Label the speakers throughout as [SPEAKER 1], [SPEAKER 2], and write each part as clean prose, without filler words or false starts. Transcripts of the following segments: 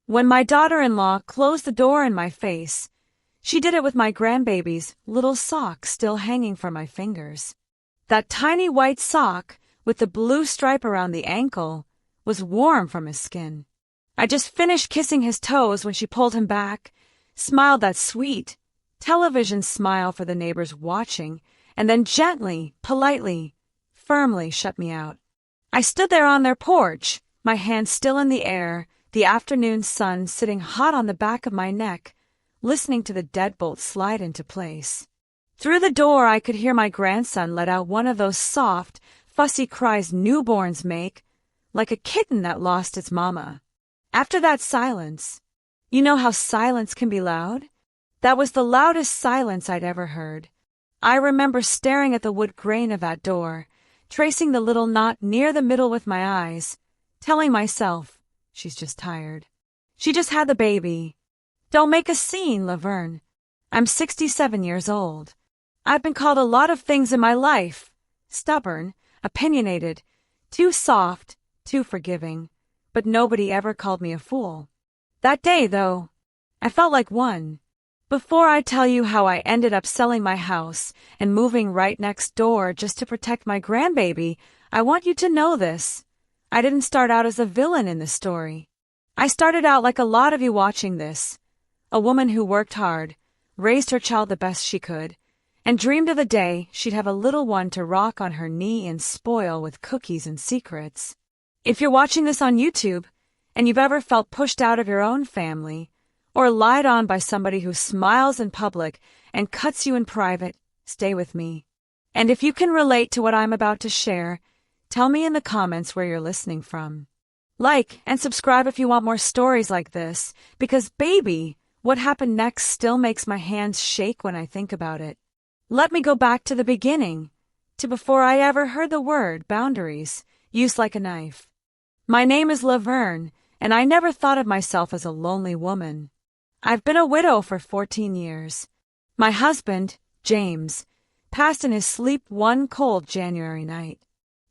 [SPEAKER 1] When my daughter-in-law closed the door in my face, she did it with my grandbaby's little sock still hanging from my fingers. That tiny white sock, with the blue stripe around the ankle, was warm from his skin. I just finished kissing his toes when she pulled him back, smiled that sweet, television smile for the neighbors watching, and then gently, politely, firmly shut me out. I stood there on their porch, my hands still in the air, the afternoon sun sitting hot on the back of my neck, listening to the deadbolt slide into place. Through the door I could hear my grandson let out one of those soft, fussy cries newborns make, like a kitten that lost its mama. After that silence, you know how silence can be loud? That was the loudest silence I'd ever heard. I remember staring at the wood grain of that door, tracing the little knot near the middle with my eyes, telling myself, she's just tired. She just had the baby. Don't make a scene, Laverne. I'm 67 years old. I've been called a lot of things in my life. Stubborn, opinionated, too soft, too forgiving. But nobody ever called me a fool. That day, though, I felt like one. Before I tell you how I ended up selling my house and moving right next door just to protect my grandbaby, I want you to know this. I didn't start out as a villain in this story. I started out like a lot of you watching this. A woman who worked hard, raised her child the best she could, and dreamed of the day she'd have a little one to rock on her knee and spoil with cookies and secrets. If you're watching this on YouTube, and you've ever felt pushed out of your own family, or lied on by somebody who smiles in public and cuts you in private, stay with me. And if you can relate to what I'm about to share, tell me in the comments where you're listening from. Like and subscribe if you want more stories like this, because baby, what happened next still makes my hands shake when I think about it. Let me go back to the beginning, to before I ever heard the word boundaries used like a knife. My name is Laverne, and I never thought of myself as a lonely woman. I've been a widow for 14 years. My husband, James, passed in his sleep one cold January night.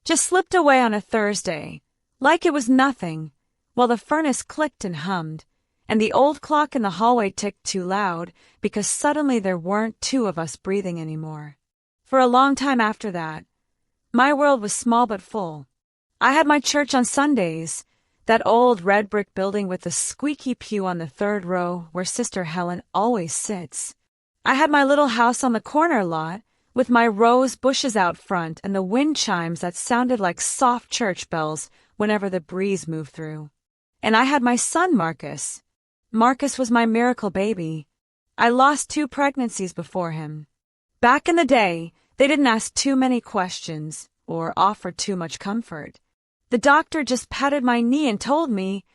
[SPEAKER 1] Just slipped away on a Thursday, like it was nothing, while the furnace clicked and hummed, and the old clock in the hallway ticked too loud because suddenly there weren't two of us breathing anymore. For a long time after that, my world was small but full. I had my church on Sundays, that old red brick building with the squeaky pew on the third row where Sister Helen always sits. I had my little house on the corner lot with my rose bushes out front and the wind chimes that sounded like soft church bells whenever the breeze moved through. And I had my son Marcus. Marcus was my miracle baby. I lost 2 pregnancies before him. Back in the day, they didn't ask too many questions or offer too much comfort. The doctor just patted my knee and told me,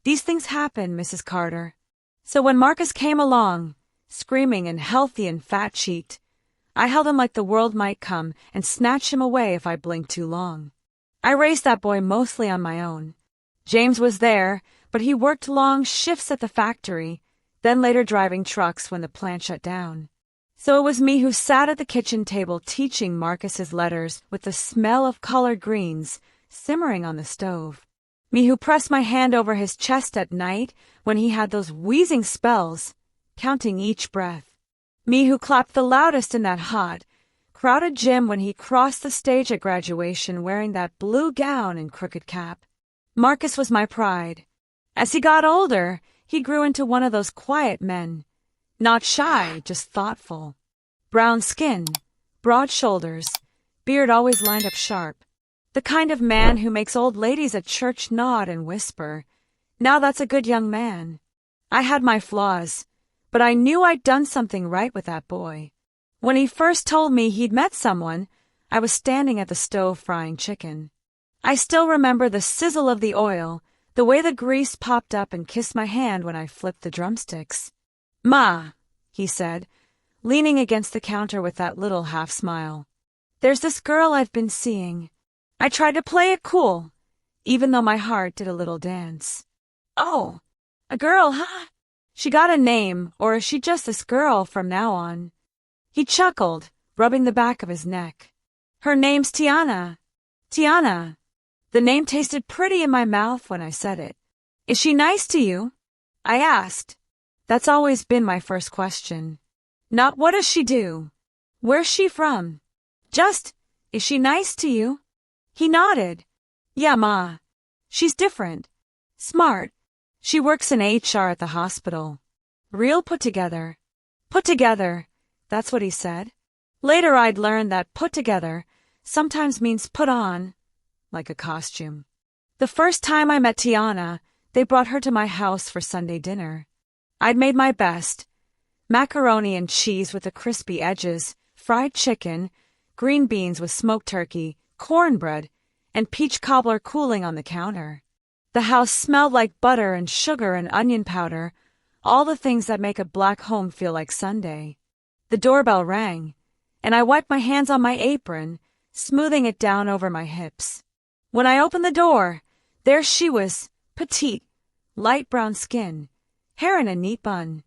[SPEAKER 1] "These things happen, Mrs. Carter." So when Marcus came along, screaming and healthy and fat-cheeked, I held him like the world might come and snatch him away if I blinked too long. I raised that boy mostly on my own. James was there, but he worked long shifts at the factory, then later driving trucks when the plant shut down. So it was me who sat at the kitchen table teaching Marcus his letters with the smell of collard greens simmering on the stove. Me who pressed my hand over his chest at night when he had those wheezing spells, counting each breath. Me who clapped the loudest in that hot, crowded gym when he crossed the stage at graduation wearing that blue gown and crooked cap. Marcus was my pride. As he got older, he grew into one of those quiet men. Not shy, just thoughtful. Brown skin, broad shoulders, beard always lined up sharp. The kind of man who makes old ladies at church nod and whisper, "Now that's a good young man." I had my flaws, but I knew I'd done something right with that boy. When he first told me he'd met someone, I was standing at the stove frying chicken. I still remember the sizzle of the oil, the way the grease popped up and kissed my hand when I flipped the drumsticks. "Ma," he said, leaning against the counter with that little half smile. "There's this girl I've been seeing." I tried to play it cool, even though my heart did a little dance. "Oh, a girl, huh? She got a name, or is she just this girl from now on?" He chuckled, rubbing the back of his neck. "Her name's Tiana. Tiana." The name tasted pretty in my mouth when I said it. "Is she nice to you?" I asked. That's always been my first question. Not what does she do? Where's she from? Just, is she nice to you? He nodded. Yeah, Ma. She's different. Smart. She works in HR at the hospital. Real put together. Put together. That's what he said. Later I'd learned that put together sometimes means put on, like a costume. The first time I met Tiana, they brought her to my house for Sunday dinner. I'd made my best. Macaroni and cheese with the crispy edges, fried chicken, green beans with smoked turkey, cornbread, and peach cobbler cooling on the counter. The house smelled like butter and sugar and onion powder, all the things that make a black home feel like Sunday. The doorbell rang, and I wiped my hands on my apron, smoothing it down over my hips. When I opened the door, there she was, petite, light brown skin, hair in a neat bun,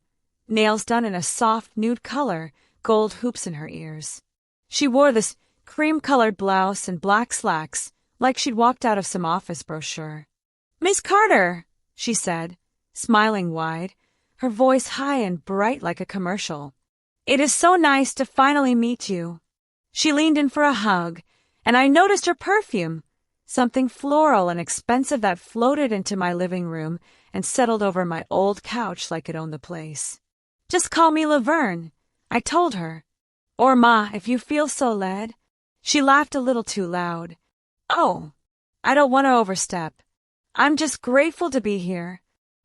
[SPEAKER 1] nails done in a soft nude color, gold hoops in her ears. She wore this cream-colored blouse and black slacks, like she'd walked out of some office brochure. "Miss Carter," she said, smiling wide, her voice high and bright like a commercial. "It is so nice to finally meet you." She leaned in for a hug, and I noticed her perfume, something floral and expensive that floated into my living room and settled over my old couch like it owned the place. "Just call me Laverne," I told her. "Or Ma, if you feel so led." She laughed a little too loud. "Oh, I don't want to overstep. I'm just grateful to be here."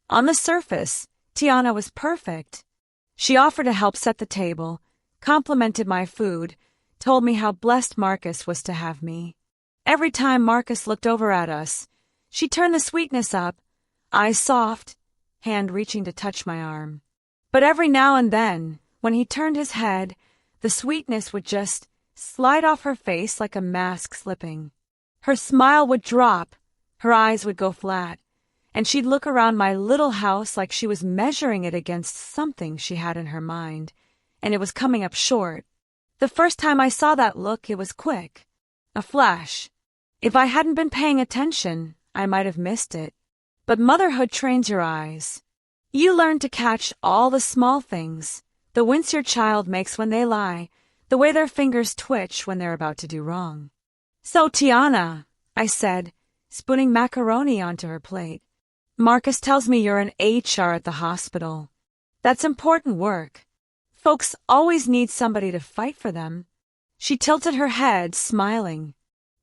[SPEAKER 1] On the surface, Tiana was perfect. She offered to help set the table, complimented my food, told me how blessed Marcus was to have me. Every time Marcus looked over at us, she turned the sweetness up, eyes soft, hand reaching to touch my arm. But every now and then, when he turned his head, the sweetness would just slide off her face like a mask slipping. Her smile would drop, her eyes would go flat, and she'd look around my little house like she was measuring it against something she had in her mind, and it was coming up short. The first time I saw that look, it was quick. A flash. If I hadn't been paying attention, I might have missed it. But motherhood trains your eyes. You learn to catch all the small things, the wince your child makes when they lie, the way their fingers twitch when they're about to do wrong. "So, Tiana," I said, spooning macaroni onto her plate, "Marcus tells me you're an HR at the hospital. That's important work. Folks always need somebody to fight for them." She tilted her head, smiling.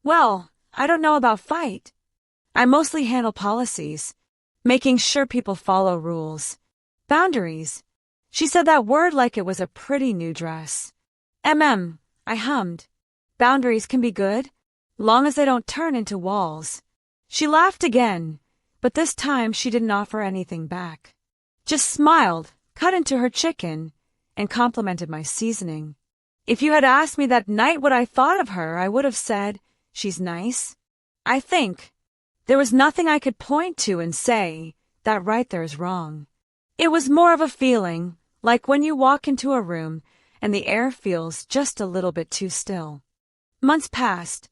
[SPEAKER 1] "Well, I don't know about fight. I mostly handle policies, making sure people follow rules. Boundaries." She said that word like it was a pretty new dress. I hummed. "Boundaries can be good, long as they don't turn into walls." She laughed again, but this time she didn't offer anything back. Just smiled, cut into her chicken, and complimented my seasoning. If you had asked me that night what I thought of her, I would have said, "She's nice." I think there was nothing I could point to and say, "That right there is wrong." It was more of a feeling, like when you walk into a room and the air feels just a little bit too still. Months passed.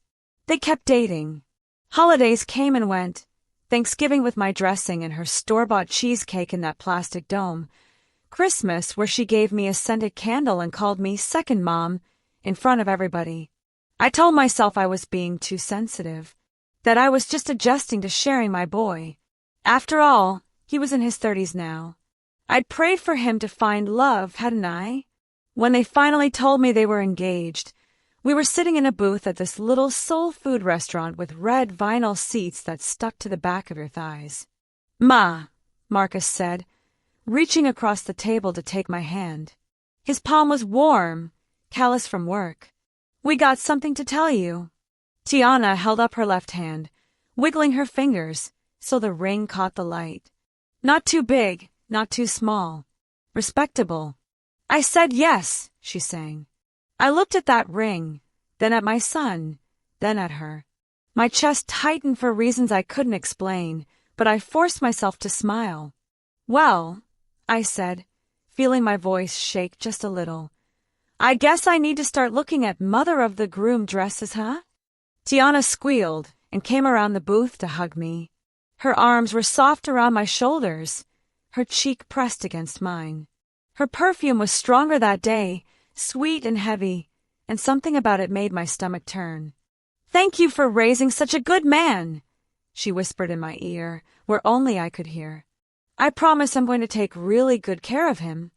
[SPEAKER 1] They kept dating. Holidays came and went. Thanksgiving with my dressing and her store-bought cheesecake in that plastic dome. Christmas, where she gave me a scented candle and called me second mom in front of everybody. I told myself I was being too sensitive, that I was just adjusting to sharing my boy. After all, he was in his 30s now. I'd prayed for him to find love, hadn't I? When they finally told me they were engaged, we were sitting in a booth at this little soul food restaurant with red vinyl seats that stuck to the back of your thighs. "Ma," Marcus said, reaching across the table to take my hand. His palm was warm, callous from work. "We got something to tell you." Tiana held up her left hand, wiggling her fingers so the ring caught the light. Not too big, not too small. Respectable. I said yes, she sang. I looked at that ring, then at my son, then at her. My chest tightened for reasons I couldn't explain, but I forced myself to smile. "Well," I said, feeling my voice shake just a little, "I guess I need to start looking at mother of the groom dresses, huh?" Tiana squealed and came around the booth to hug me. Her arms were soft around my shoulders, her cheek pressed against mine. Her perfume was stronger that day, sweet and heavy, and something about it made my stomach turn. "Thank you for raising such a good man," she whispered in my ear, where only I could hear. "I promise I'm going to take really good care of him."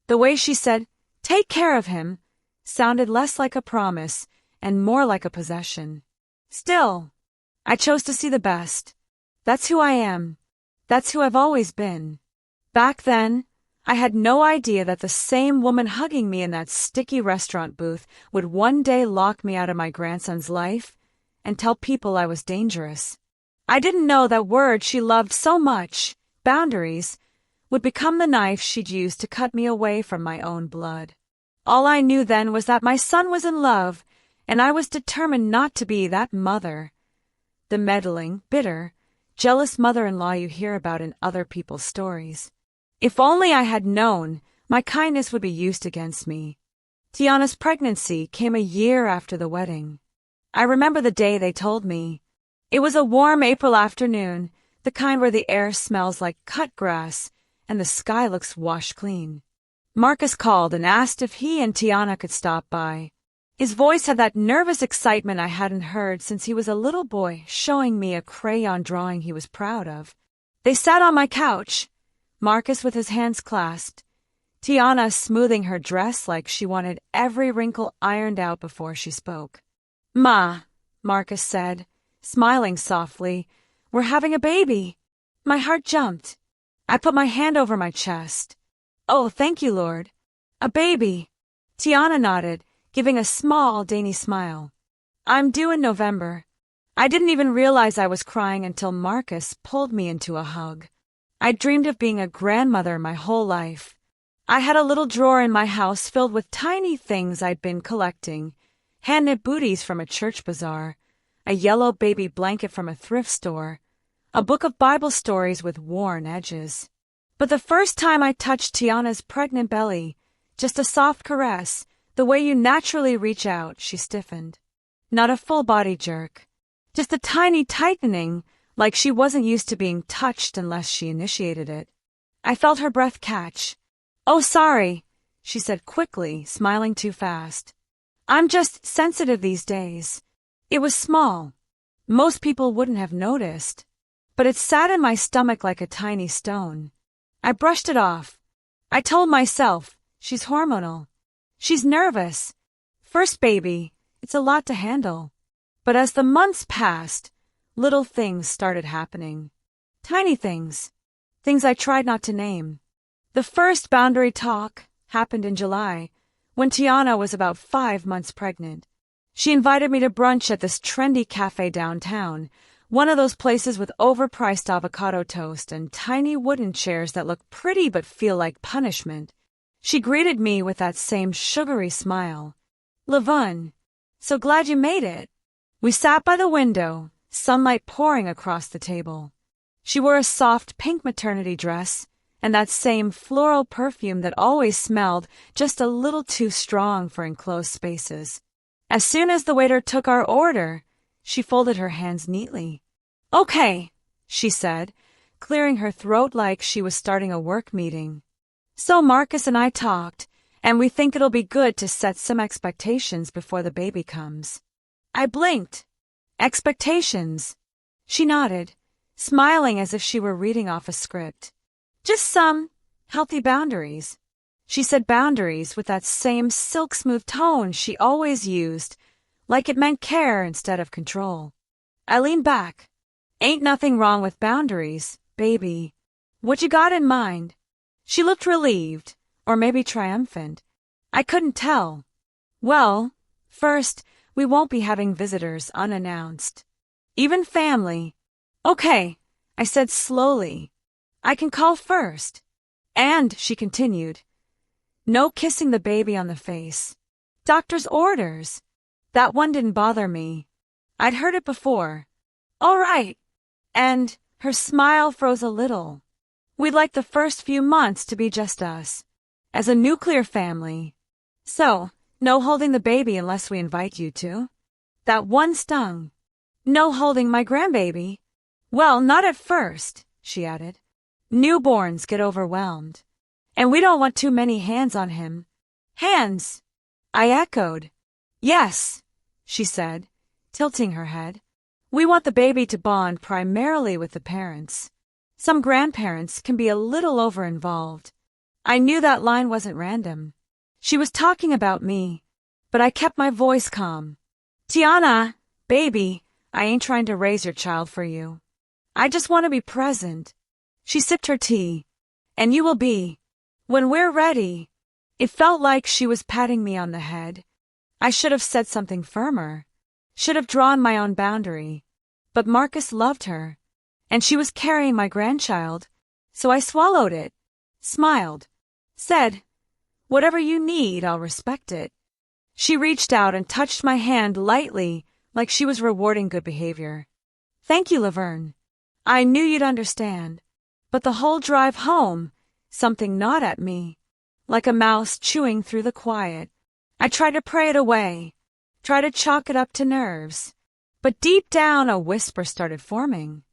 [SPEAKER 1] The way she said, "take care of him," sounded less like a promise and more like a possession. Still, I chose to see the best. That's who I am. That's who I've always been. Back then, I had no idea that the same woman hugging me in that sticky restaurant booth would one day lock me out of my grandson's life and tell people I was dangerous. I didn't know that word she loved so much, boundaries, would become the knife she'd use to cut me away from my own blood. All I knew then was that my son was in love, and I was determined not to be that mother. The meddling, bitter, jealous mother-in-law you hear about in other people's stories. If only I had known, my kindness would be used against me. Tiana's pregnancy came a year after the wedding. I remember the day they told me. It was a warm April afternoon, the kind where the air smells like cut grass and the sky looks washed clean. Marcus called and asked if he and Tiana could stop by. His voice had that nervous excitement I hadn't heard since he was a little boy, showing me a crayon drawing he was proud of. They sat on my couch, Marcus with his hands clasped, Tiana smoothing her dress like she wanted every wrinkle ironed out before she spoke. "Ma," Marcus said, smiling softly, "we're having a baby." My heart jumped. I put my hand over my chest. "Oh, thank you, Lord. A baby." Tiana nodded, giving a small, dainty smile. "I'm due in November." I didn't even realize I was crying until Marcus pulled me into a hug. I dreamed of being a grandmother my whole life. I had a little drawer in my house filled with tiny things I'd been collecting. Hand-knit booties from a church bazaar, a yellow baby blanket from a thrift store, a book of Bible stories with worn edges. But the first time I touched Tiana's pregnant belly, just a soft caress, the way you naturally reach out, she stiffened. Not a full-body jerk. Just a tiny tightening, like she wasn't used to being touched unless she initiated it. I felt her breath catch. "Oh, sorry," she said quickly, smiling too fast. "I'm just sensitive these days." It was small. Most people wouldn't have noticed. But it sat in my stomach like a tiny stone. I brushed it off. I told myself, she's hormonal. She's nervous. First baby, it's a lot to handle. But as the months passed, little things started happening. Tiny things. Things I tried not to name. The first boundary talk happened in July, when Tiana was about 5 months pregnant. She invited me to brunch at this trendy cafe downtown, one of those places with overpriced avocado toast and tiny wooden chairs that look pretty but feel like punishment. She greeted me with that same sugary smile. "Lavon, so glad you made it." We sat by the window, sunlight pouring across the table. She wore a soft pink maternity dress and that same floral perfume that always smelled just a little too strong for enclosed spaces. As soon as the waiter took our order, she folded her hands neatly. "Okay," she said, clearing her throat like she was starting a work meeting. "So Marcus and I talked, and we think it'll be good to set some expectations before the baby comes." I blinked. "Expectations?" She nodded, smiling as if she were reading off a script. "Just some healthy boundaries." She said boundaries with that same silk-smooth tone she always used, like it meant care instead of control. I leaned back. "Ain't nothing wrong with boundaries, baby. What you got in mind?" She looked relieved, or maybe triumphant. I couldn't tell. "Well, first, we won't be having visitors unannounced. Even family." "Okay," I said slowly. "I can call first." "And," she continued, "no kissing the baby on the face. Doctor's orders." That one didn't bother me. I'd heard it before. "All right." And her smile froze a little. "We'd like the first few months to be just us, as a nuclear family. So, no holding the baby unless we invite you to." That one stung. "No holding my grandbaby?" "Well, not at first," she added. Newborns get overwhelmed. And we don't want too many hands on him. Hands! I echoed. Yes, she said, tilting her head. We want the baby to bond primarily with the parents. Some grandparents can be a little over-involved. I knew that line wasn't random. She was talking about me, but I kept my voice calm. Tiana, baby, I ain't trying to raise your child for you. I just want to be present. She sipped her tea. And you will be. When we're ready. It felt like she was patting me on the head. I should have said something firmer. Should have drawn my own boundary. But Marcus loved her. And she was carrying my grandchild. So I swallowed it. Smiled. Said, whatever you need, I'll respect it. She reached out and touched my hand lightly, like she was rewarding good behavior. Thank you, Laverne. I knew you'd understand. But the whole drive home, something gnawed at me, like a mouse chewing through the quiet. I tried to pray it away, tried to chalk it up to nerves. But deep down a whisper started forming.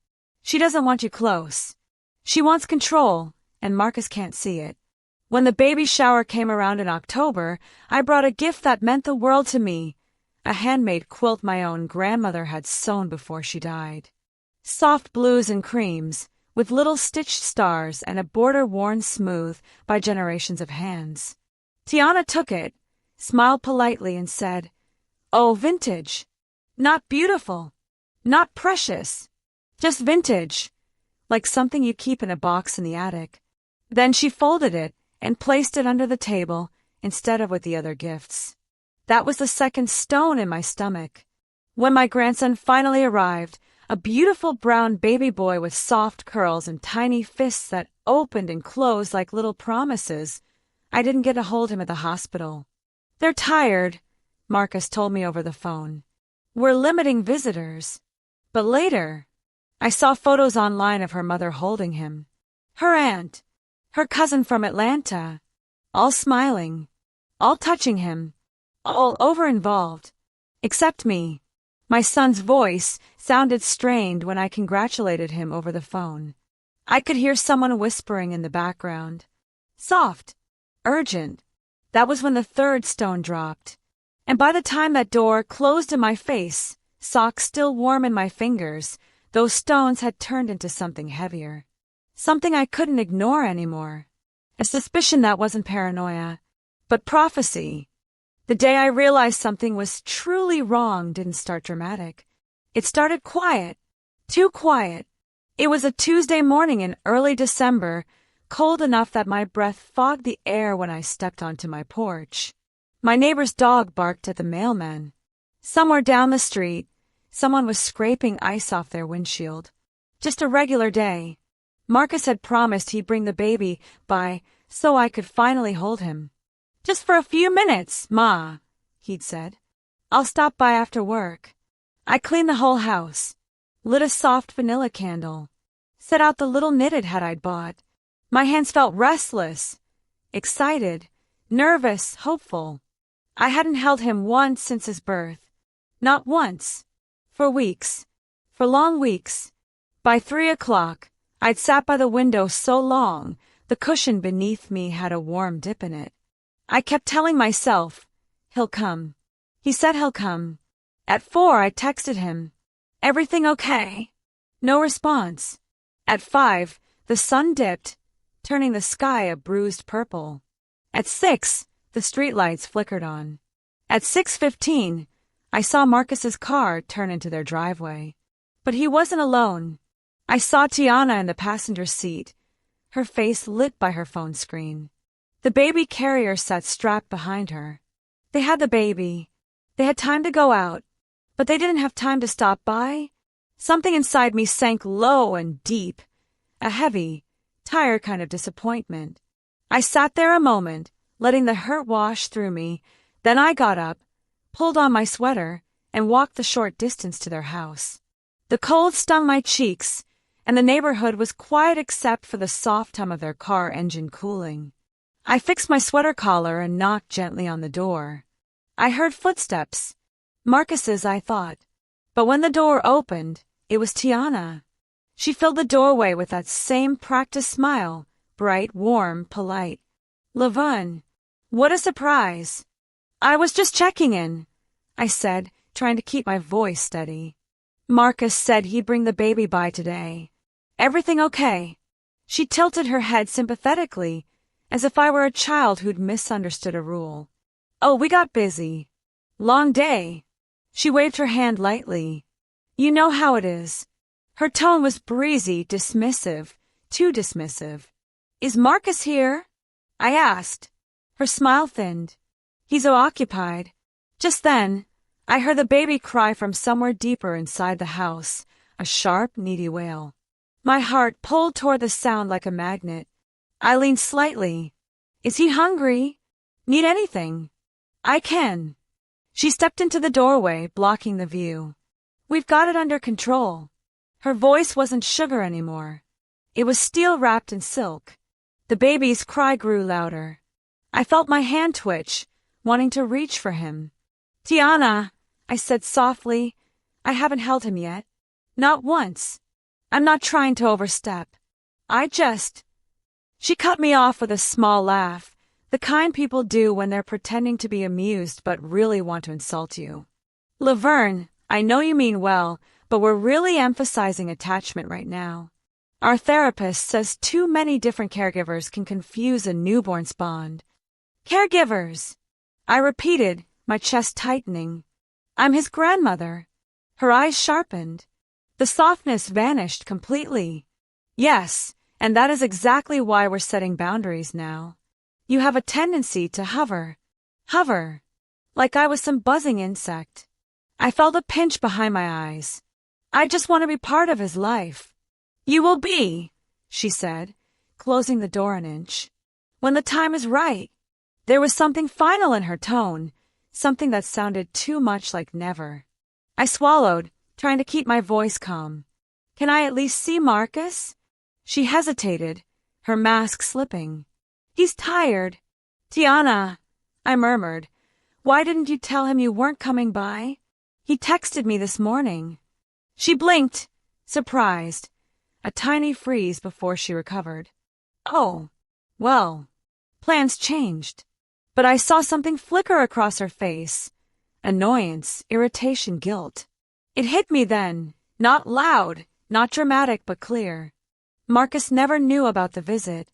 [SPEAKER 1] She doesn't want you close. She wants control, and Marcus can't see it. When the baby shower came around in October, I brought a gift that meant the world to me, a handmade quilt my own grandmother had sewn before she died. Soft blues and creams, with little stitched stars and a border worn smooth by generations of hands. Tiana took it, smiled politely and said, "Oh, vintage. Not beautiful. Not precious. Just vintage. Like something you keep in a box in the attic." Then she folded it and placed it under the table instead of with the other gifts. That was the second stone in my stomach. When my grandson finally arrived, a beautiful brown baby boy with soft curls and tiny fists that opened and closed like little promises, I didn't get to hold him at the hospital. "They're tired," Marcus told me over the phone. "We're limiting visitors." But later, I saw photos online of her mother holding him. Her aunt, her cousin from Atlanta, all smiling, all touching him, all over-involved, except me. My son's voice sounded strained when I congratulated him over the phone. I could hear someone whispering in the background. Soft, urgent. That was when the third stone dropped. And by the time that door closed in my face, socks still warm in my fingers, those stones had turned into something heavier. Something I couldn't ignore anymore. A suspicion that wasn't paranoia, but prophecy. The day I realized something was truly wrong didn't start dramatic. It started quiet. Too quiet. It was a Tuesday morning in early December, cold enough that my breath fogged the air when I stepped onto my porch. My neighbor's dog barked at the mailman. Somewhere down the street, someone was scraping ice off their windshield. Just a regular day. Marcus had promised he'd bring the baby by so I could finally hold him. "Just for a few minutes, Ma," he'd said. "I'll stop by after work." I cleaned the whole house, lit a soft vanilla candle, set out the little knitted hat I'd bought. My hands felt restless, excited, nervous, hopeful. I hadn't held him once since his birth. Not once. For weeks. For long weeks. By 3 o'clock, I'd sat by the window so long, the cushion beneath me had a warm dip in it. I kept telling myself, he'll come. He said he'll come. At 4, I texted him, "Everything okay?" No response. At 5, the sun dipped, turning the sky a bruised purple. At 6, the streetlights flickered on. At 6:15, I saw Marcus's car turn into their driveway. But he wasn't alone. I saw Tiana in the passenger seat, her face lit by her phone screen. The baby carrier sat strapped behind her. They had the baby. They had time to go out, but they didn't have time to stop by. Something inside me sank low and deep, a heavy, tired kind of disappointment. I sat there a moment, letting the hurt wash through me. Then I got up, pulled on my sweater, and walked the short distance to their house. The cold stung my cheeks, and the neighborhood was quiet except for the soft hum of their car engine cooling. I fixed my sweater collar and knocked gently on the door. I heard footsteps. Marcus's, I thought. But when the door opened, it was Tiana. She filled the doorway with that same practiced smile, bright, warm, polite. Laverne, what a surprise. I was just checking in, I said, trying to keep my voice steady. Marcus said he'd bring the baby by today. Everything okay? She tilted her head sympathetically, as if I were a child who'd misunderstood a rule. Oh, we got busy. Long day. She waved her hand lightly. You know how it is. Her tone was breezy, dismissive, too dismissive. Is Marcus here? I asked. Her smile thinned. He's so occupied. Just then, I heard the baby cry from somewhere deeper inside the house, a sharp, needy wail. My heart pulled toward the sound like a magnet. I leaned slightly. Is he hungry? Need anything? I can. She stepped into the doorway, blocking the view. We've got it under control. Her voice wasn't sugar anymore. It was steel wrapped in silk. The baby's cry grew louder. I felt my hand twitch, wanting to reach for him. Tiana, I said softly. I haven't held him yet. Not once. I'm not trying to overstep. She cut me off with a small laugh, the kind people do when they're pretending to be amused but really want to insult you. Laverne, I know you mean well, but we're really emphasizing attachment right now. Our therapist says too many different caregivers can confuse a newborn's bond. Caregivers, I repeated, my chest tightening. I'm his grandmother. Her eyes sharpened. The softness vanished completely. Yes, and that is exactly why we're setting boundaries now. You have a tendency to hover, like I was some buzzing insect. I felt a pinch behind my eyes. I just want to be part of his life. You will be, she said, closing the door an inch. When the time is right. There was something final in her tone, something that sounded too much like never. I swallowed, trying to keep my voice calm. Can I at least see Marcus? She hesitated, her mask slipping. He's tired. Tiana, I murmured. Why didn't you tell him you weren't coming by? He texted me this morning. She blinked, surprised, a tiny freeze before she recovered. Oh, well, plans changed. But I saw something flicker across her face. Annoyance, irritation, guilt. It hit me then, not loud, not dramatic but clear. Marcus never knew about the visit.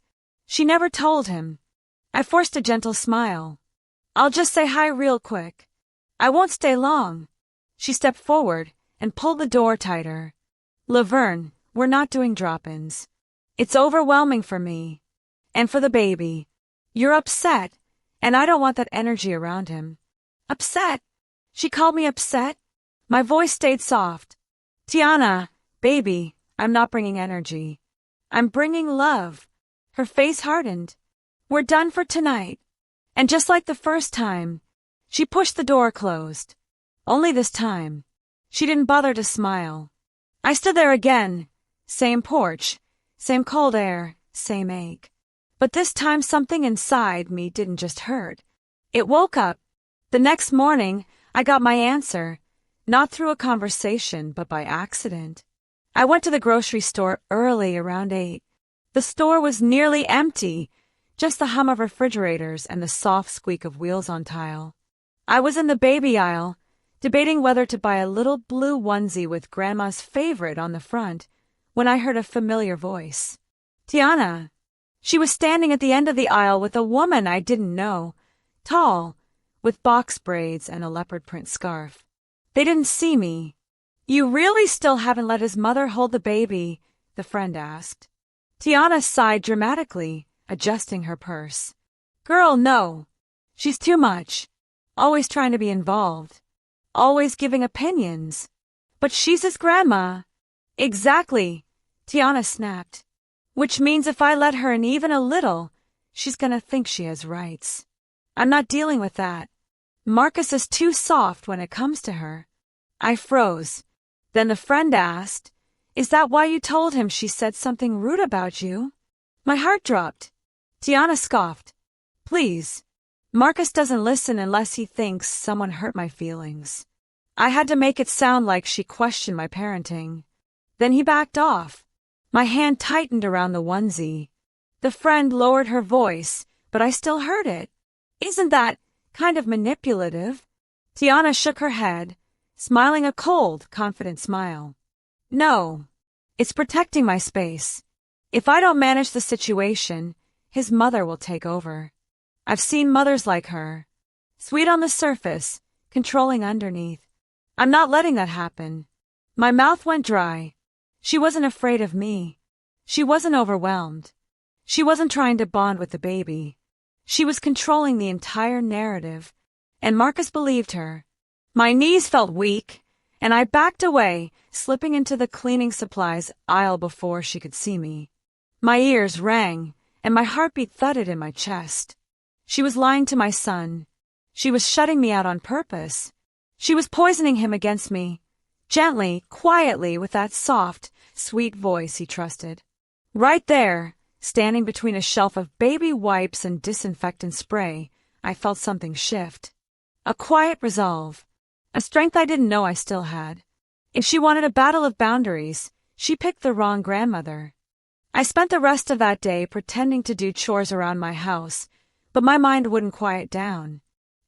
[SPEAKER 1] She never told him. I forced a gentle smile. I'll just say hi real quick. I won't stay long. She stepped forward and pulled the door tighter. Laverne, we're not doing drop-ins. It's overwhelming for me. And for the baby. You're upset, and I don't want that energy around him. Upset? She called me upset? My voice stayed soft. Tiana, baby, I'm not bringing energy. I'm bringing love. Her face hardened. We're done for tonight. And just like the first time, she pushed the door closed. Only this time, she didn't bother to smile. I stood there again. Same porch, same cold air, same ache. But this time something inside me didn't just hurt. It woke up. The next morning, I got my answer, not through a conversation, but by accident. I went to the grocery store early, around 8. The store was nearly empty, just the hum of refrigerators and the soft squeak of wheels on tile. I was in the baby aisle, debating whether to buy a little blue onesie with Grandma's favorite on the front, when I heard a familiar voice. Tiana. She was standing at the end of the aisle with a woman I didn't know, tall, with box braids and a leopard print scarf. They didn't see me. You really still haven't let his mother hold the baby? The friend asked. Tiana sighed dramatically, adjusting her purse. Girl, no. She's too much. Always trying to be involved. Always giving opinions. But she's his grandma. Exactly, Tiana snapped. Which means if I let her in even a little, she's gonna think she has rights. I'm not dealing with that. Marcus is too soft when it comes to her. I froze. Then the friend asked, Is that why you told him she said something rude about you? My heart dropped. Tiana scoffed. Please. Marcus doesn't listen unless he thinks someone hurt my feelings. I had to make it sound like she questioned my parenting. Then he backed off. My hand tightened around the onesie. The friend lowered her voice, but I still heard it. Isn't that kind of manipulative? Tiana shook her head, smiling a cold, confident smile. No, it's protecting my space. If I don't manage the situation, his mother will take over. I've seen mothers like her. Sweet on the surface, controlling underneath. I'm not letting that happen. My mouth went dry. She wasn't afraid of me. She wasn't overwhelmed. She wasn't trying to bond with the baby. She was controlling the entire narrative, and Marcus believed her. My knees felt weak, and I backed away, slipping into the cleaning supplies aisle before she could see me. My ears rang, and my heartbeat thudded in my chest. She was lying to my son. She was shutting me out on purpose. She was poisoning him against me, gently, quietly, with that soft, sweet voice he trusted. Right there, standing between a shelf of baby wipes and disinfectant spray, I felt something shift. A quiet resolve. A strength I didn't know I still had. If she wanted a battle of boundaries, she picked the wrong grandmother. I spent the rest of that day pretending to do chores around my house, but my mind wouldn't quiet down.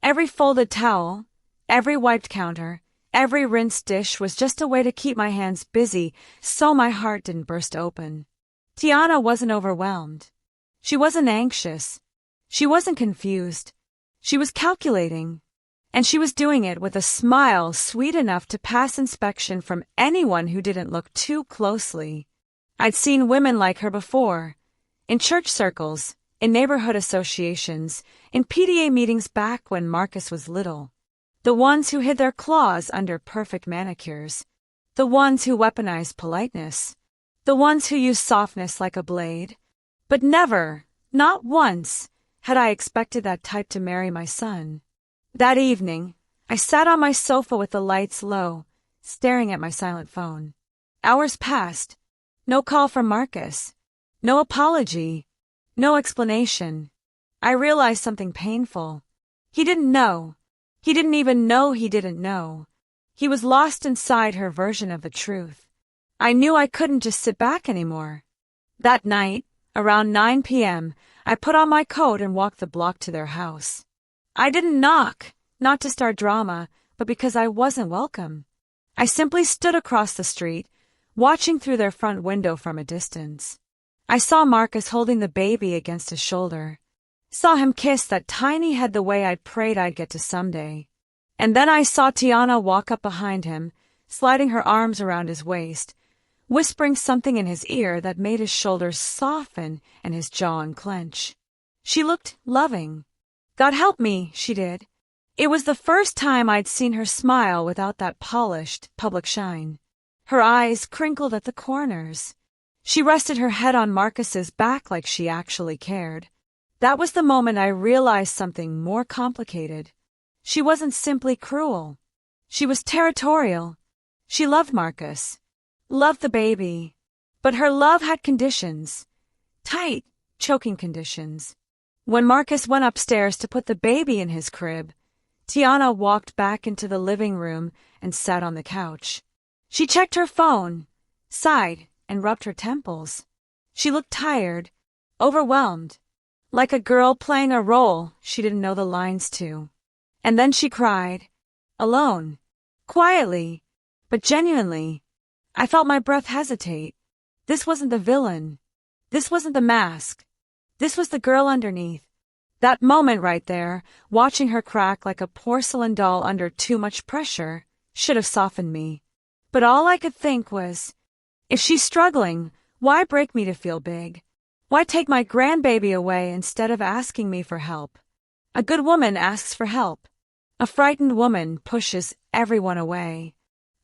[SPEAKER 1] Every folded towel, every wiped counter, every rinsed dish was just a way to keep my hands busy so my heart didn't burst open. Tiana wasn't overwhelmed. She wasn't anxious. She wasn't confused. She was calculating. And she was doing it with a smile sweet enough to pass inspection from anyone who didn't look too closely. I'd seen women like her before, in church circles, in neighborhood associations, in PTA meetings back when Marcus was little. The ones who hid their claws under perfect manicures. The ones who weaponized politeness. The ones who used softness like a blade. But never, not once, had I expected that type to marry my son. That evening, I sat on my sofa with the lights low, staring at my silent phone. Hours passed. No call from Marcus. No apology. No explanation. I realized something painful. He didn't know. He didn't even know he didn't know. He was lost inside her version of the truth. I knew I couldn't just sit back anymore. That night, around 9 p.m., I put on my coat and walked the block to their house. I didn't knock, not to start drama, but because I wasn't welcome. I simply stood across the street, watching through their front window from a distance. I saw Marcus holding the baby against his shoulder. Saw him kiss that tiny head the way I'd prayed I'd get to someday. And then I saw Tiana walk up behind him, sliding her arms around his waist, whispering something in his ear that made his shoulders soften and his jaw unclench. She looked loving. God help me, she did. It was the first time I'd seen her smile without that polished, public shine. Her eyes crinkled at the corners. She rested her head on Marcus's back like she actually cared. That was the moment I realized something more complicated. She wasn't simply cruel. She was territorial. She loved Marcus. Loved the baby. But her love had conditions. Tight, choking conditions. When Marcus went upstairs to put the baby in his crib, Tiana walked back into the living room and sat on the couch. She checked her phone, sighed, and rubbed her temples. She looked tired, overwhelmed, like a girl playing a role she didn't know the lines to. And then she cried, alone, quietly, but genuinely. I felt my breath hesitate. This wasn't the villain. This wasn't the mask. This was the girl underneath. That moment right there, watching her crack like a porcelain doll under too much pressure, should have softened me. But all I could think was, if she's struggling, why break me to feel big? Why take my grandbaby away instead of asking me for help? A good woman asks for help. A frightened woman pushes everyone away.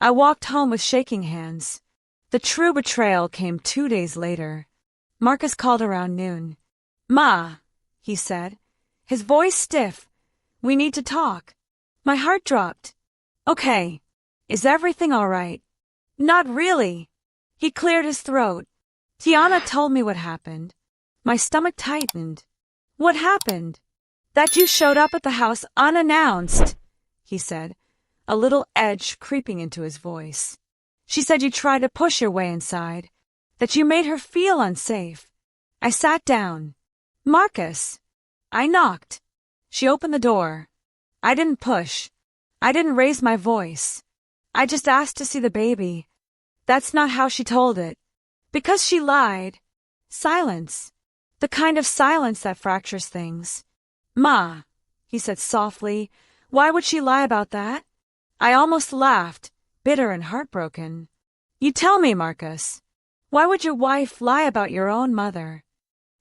[SPEAKER 1] I walked home with shaking hands. The true betrayal came 2 days later. Marcus called around noon. Ma, he said, his voice stiff. We need to talk. My heart dropped. Okay. Is everything all right? Not really. He cleared his throat. Tiana told me what happened. My stomach tightened. What happened? That you showed up at the house unannounced, he said, a little edge creeping into his voice. She said you tried to push your way inside. that you made her feel unsafe. I sat down. Marcus. I knocked. She opened the door. I didn't push. I didn't raise my voice. I just asked to see the baby. That's not how she told it. Because she lied. Silence. The kind of silence that fractures things. Ma, he said softly, why would she lie about that? I almost laughed, bitter and heartbroken. You tell me, Marcus. Why would your wife lie about your own mother?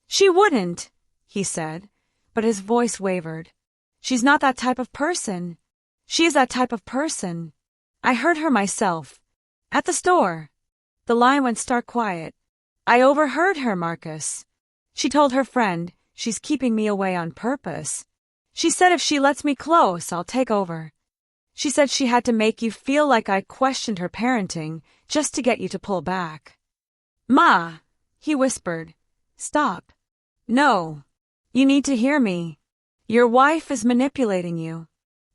[SPEAKER 1] She wouldn't, he said, but his voice wavered. She's not that type of person. She is that type of person. I heard her myself. At the store. The line went stark quiet. I overheard her, Marcus. She told her friend, she's keeping me away on purpose. She said if she lets me close, I'll take over. She said she had to make you feel like I questioned her parenting just to get you to pull back. Ma, he whispered. Stop. No. You need to hear me. Your wife is manipulating you.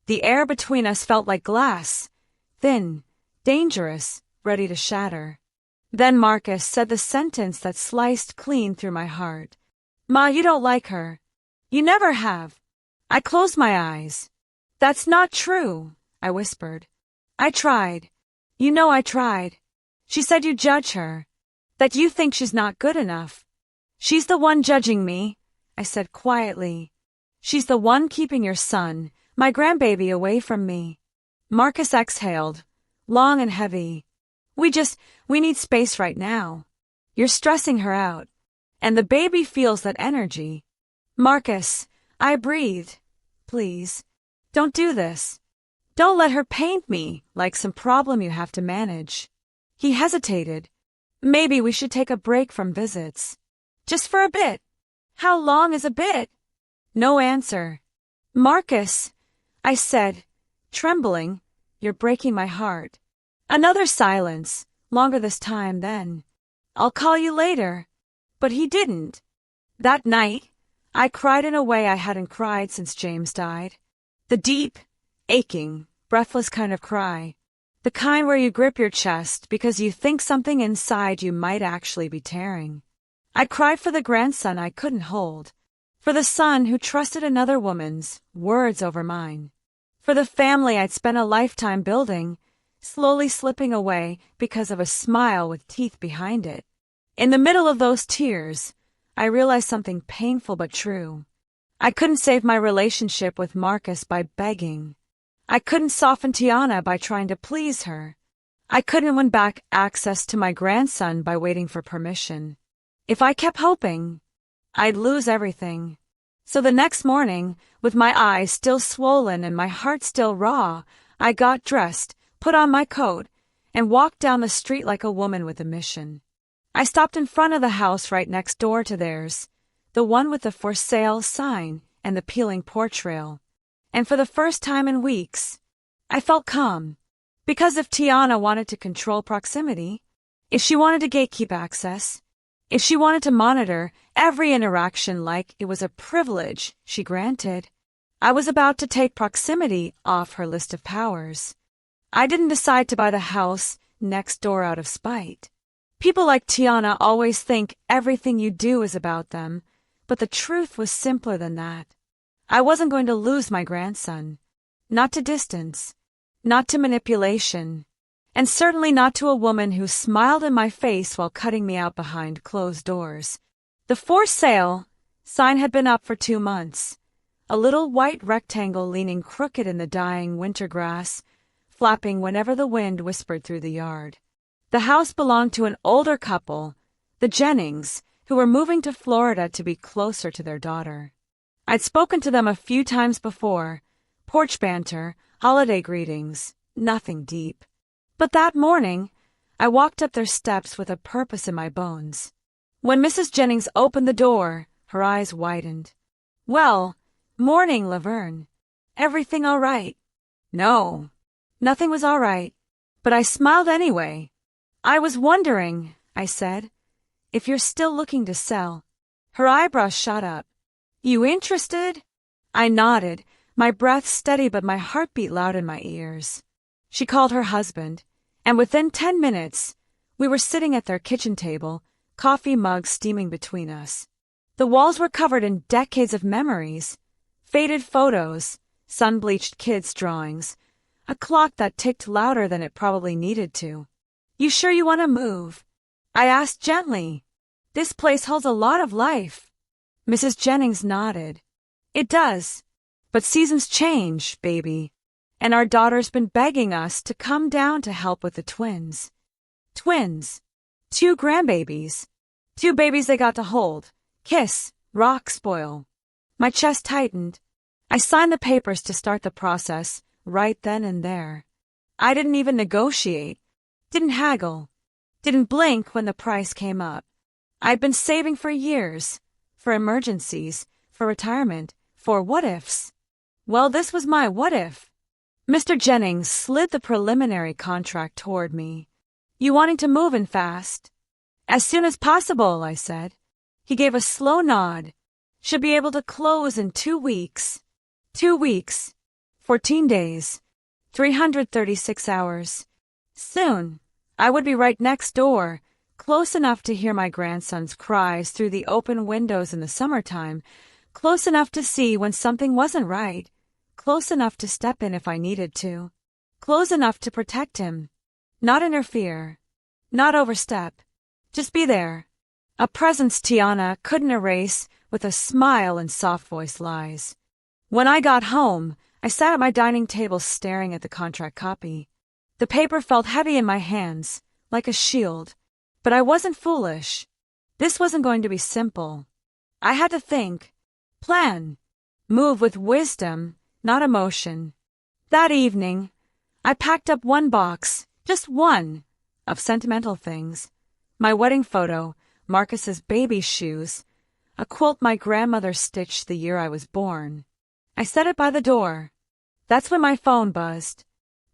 [SPEAKER 1] The air between us felt like glass. Thin, dangerous, ready to shatter. Then Marcus said the sentence that sliced clean through my heart. Ma, you don't like her. You never have. I closed my eyes. That's not true, I whispered. I tried. You know I tried. She said you judge her. That you think she's not good enough. She's the one judging me, I said quietly. She's the one keeping your son, my grandbaby, away from me. Marcus exhaled, long and heavy. We need space right now. You're stressing her out. And the baby feels that energy. Marcus, I breathed. Please, don't do this. Don't let her paint me like some problem you have to manage. He hesitated. Maybe we should take a break from visits. Just for a bit. How long is a bit? No answer. Marcus, I said, trembling, you're breaking my heart. Another silence, longer this time then. I'll call you later. But he didn't. That night, I cried in a way I hadn't cried since James died. The deep, aching, breathless kind of cry. The kind where you grip your chest because you think something inside you might actually be tearing. I cried for the grandson I couldn't hold. For the son who trusted another woman's words over mine. For the family I'd spent a lifetime building, slowly slipping away because of a smile with teeth behind it. In the middle of those tears, I realized something painful but true. I couldn't save my relationship with Marcus by begging. I couldn't soften Tiana by trying to please her. I couldn't win back access to my grandson by waiting for permission. If I kept hoping, I'd lose everything. So the next morning, with my eyes still swollen and my heart still raw, I got dressed, put on my coat, and walked down the street like a woman with a mission. I stopped in front of the house right next door to theirs, the one with the for sale sign and the peeling porch rail. And for the first time in weeks, I felt calm. Because if Tiana wanted to control proximity, if she wanted to gatekeep access, if she wanted to monitor every interaction like it was a privilege she granted, I was about to take proximity off her list of powers. I didn't decide to buy the house next door out of spite. People like Tiana always think everything you do is about them, but the truth was simpler than that. I wasn't going to lose my grandson. Not to distance, not to manipulation, and certainly not to a woman who smiled in my face while cutting me out behind closed doors. The for sale sign had been up for 2 months, a little white rectangle leaning crooked in the dying winter grass, flapping whenever the wind whispered through the yard. The house belonged to an older couple, the Jennings, who were moving to Florida to be closer to their daughter. I'd spoken to them a few times before, porch banter, holiday greetings, nothing deep. But that morning, I walked up their steps with a purpose in my bones. When Mrs. Jennings opened the door, her eyes widened. Well, morning, Laverne. Everything all right? No, nothing was all right, but I smiled anyway. I was wondering, I said, if you're still looking to sell. Her eyebrows shot up. You interested? I nodded, my breath steady but my heartbeat loud in my ears. She called her husband, and within 10 minutes, we were sitting at their kitchen table, coffee mugs steaming between us. The walls were covered in decades of memories, faded photos, sun-bleached kids' drawings, a clock that ticked louder than it probably needed to. "You sure you want to move?" I asked gently. "This place holds a lot of life." Mrs. Jennings nodded. "It does. But seasons change, baby. And our daughter's been begging us to come down to help with the twins." Twins. 2 grandbabies. 2 babies they got to hold, kiss, rock, spoil. My chest tightened. I signed the papers to start the process right then and there. I didn't even negotiate, didn't haggle, didn't blink when the price came up. I'd been saving for years, for emergencies, for retirement, for what-ifs. Well, this was my what-if. Mr. Jennings slid the preliminary contract toward me. "You wanting to move in fast?" "As soon as possible," I said. He gave a slow nod. "Should be able to close in 2 weeks." 2 weeks. 14 days. 336 hours. Soon, I would be right next door, close enough to hear my grandson's cries through the open windows in the summertime, close enough to see when something wasn't right, close enough to step in if I needed to, close enough to protect him, not interfere, not overstep, just be there. A presence Tiana couldn't erase with a smile and soft-voiced lies. When I got home, I sat at my dining table staring at the contract copy. The paper felt heavy in my hands, like a shield, but I wasn't foolish. This wasn't going to be simple. I had to think, plan, move with wisdom, not emotion. That evening, I packed up 1 box, just one, of sentimental things. My wedding photo, Marcus's baby shoes, a quilt my grandmother stitched the year I was born. I set it by the door. That's when my phone buzzed.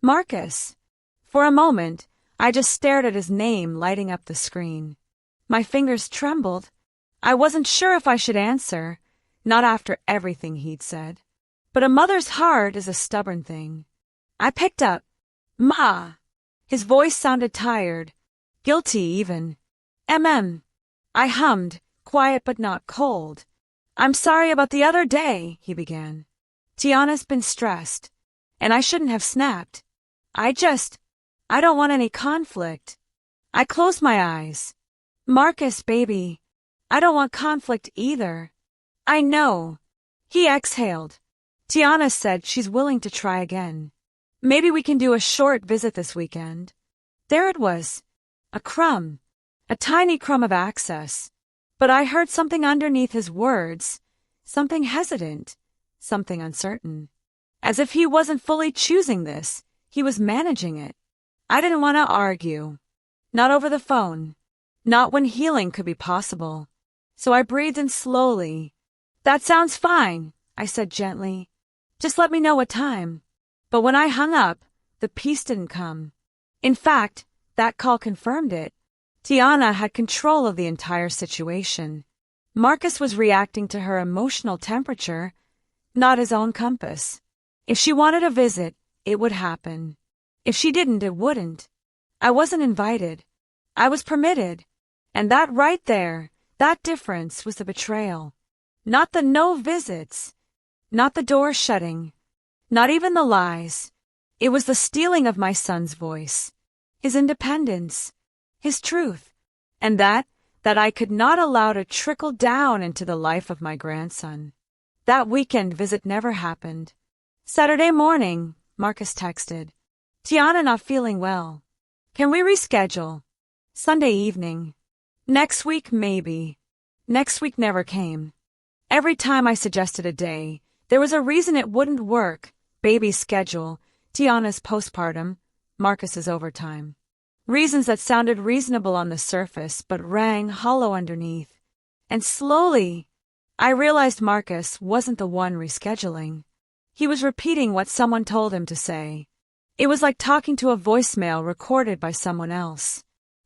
[SPEAKER 1] Marcus. For a moment, I just stared at his name lighting up the screen. My fingers trembled. I wasn't sure if I should answer, not after everything he'd said. But a mother's heart is a stubborn thing. I picked up. "Ma." His voice sounded tired, guilty even. I hummed, quiet but not cold. "I'm sorry about the other day," he began. "Tiana's been stressed, and I shouldn't have snapped. I don't want any conflict." I closed my eyes. "Marcus, baby, I don't want conflict either." "I know." He exhaled. "Tiana said she's willing to try again. Maybe we can do a short visit this weekend." There it was. A crumb. A tiny crumb of access. But I heard something underneath his words. Something hesitant. Something uncertain. As if he wasn't fully choosing this, he was managing it. I didn't want to argue. Not over the phone. Not when healing could be possible. So I breathed in slowly. "That sounds fine," I said gently. "Just let me know what time." But when I hung up, the peace didn't come. In fact, that call confirmed it. Tiana had control of the entire situation. Marcus was reacting to her emotional temperature, not his own compass. If she wanted a visit, it would happen. If she didn't, it wouldn't. I wasn't invited. I was permitted. And that right there, that difference was the betrayal. Not the no visits. Not the door shutting. Not even the lies. It was the stealing of my son's voice. His independence. His truth. And that I could not allow to trickle down into the life of my grandson. That weekend visit never happened. Saturday morning, Marcus texted. "Tiana not feeling well. Can we reschedule?" Sunday evening. Next week, maybe. Next week never came. Every time I suggested a day, there was a reason it wouldn't work. Baby's schedule, Tiana's postpartum, Marcus's overtime. Reasons that sounded reasonable on the surface but rang hollow underneath. And slowly, I realized Marcus wasn't the one rescheduling. He was repeating what someone told him to say. It was like talking to a voicemail recorded by someone else.